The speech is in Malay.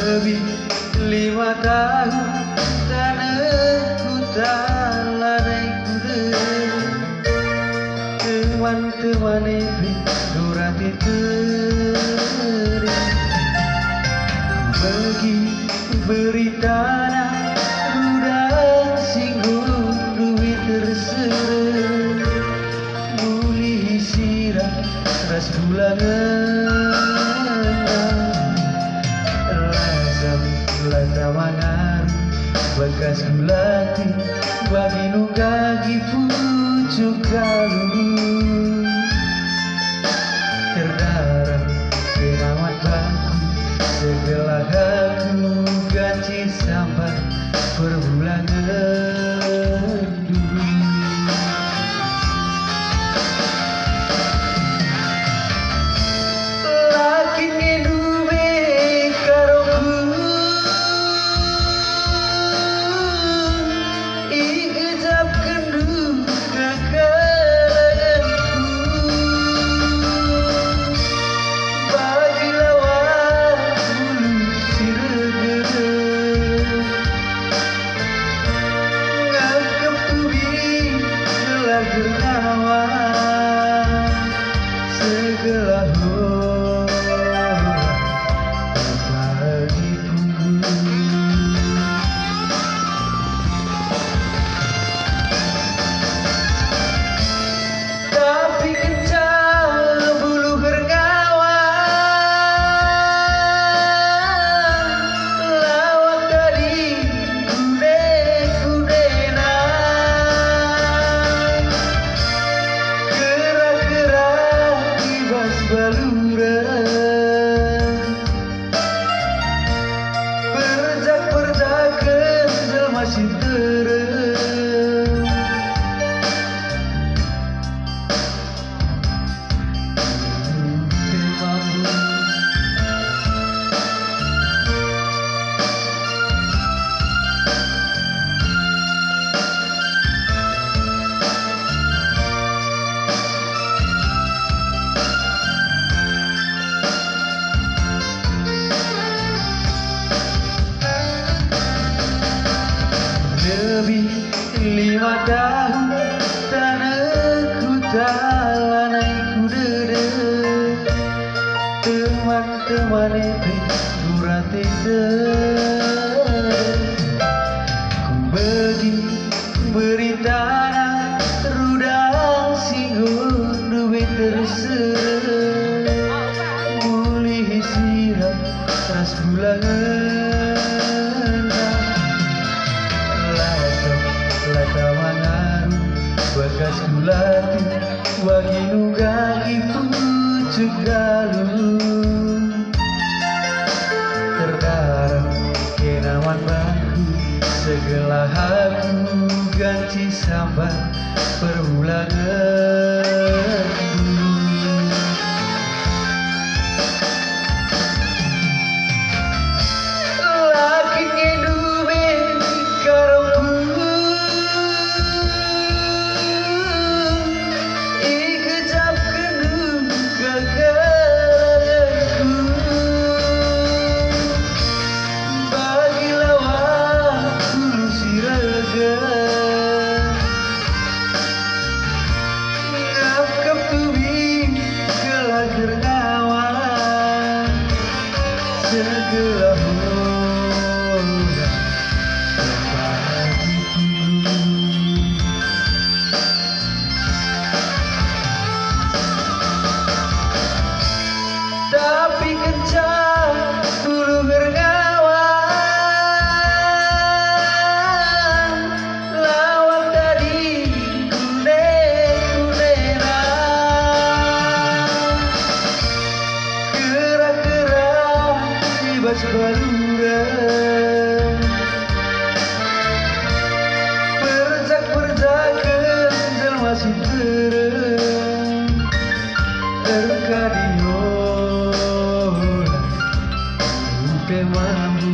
Lebih 5 tahun tanahku telah naik kuda. Teman-teman itu durati teri bagi beri tanah rudang singgung duit terserah muli sirah ras bulangan lazam mangar bekas gulati bagi nunggangi pucuk galuh terdarah kenawan baku segelah aku ganci sampai perbulangan dulu. Laki ngedume karoku ikejap kendu kekalanganku bagi lawan bulu siregede ngangkep tubi gelar gernawan segelah bagi punggung. Tapi kencang bulu berkawan lawak tadi kude-kudenan gerak-gerak kibas baluran perjak-perjak kenzel masih terang lebih 5 tahun tanahku telah naik kuda. Teman-teman itu durati ku beri tanah rudang singgung duit terserah muli sirah ras bulangan latawangan bekas gulati bagi nunggangi pucuk galuh terdarah kenawan baku segelah aku ganci sampai perbulangan dulu. Laki ngedume karoku ikejap kendu kekalanganku bagi lawan bulu sirega ngangkep tubi gelar gernawan segelah bagi punggung. Tapi kencang bulu berkawan lawak tadi kude-kudenan gerak-gerak kibas baluran perjak-perjak kenzel masih terang terkadiola mambu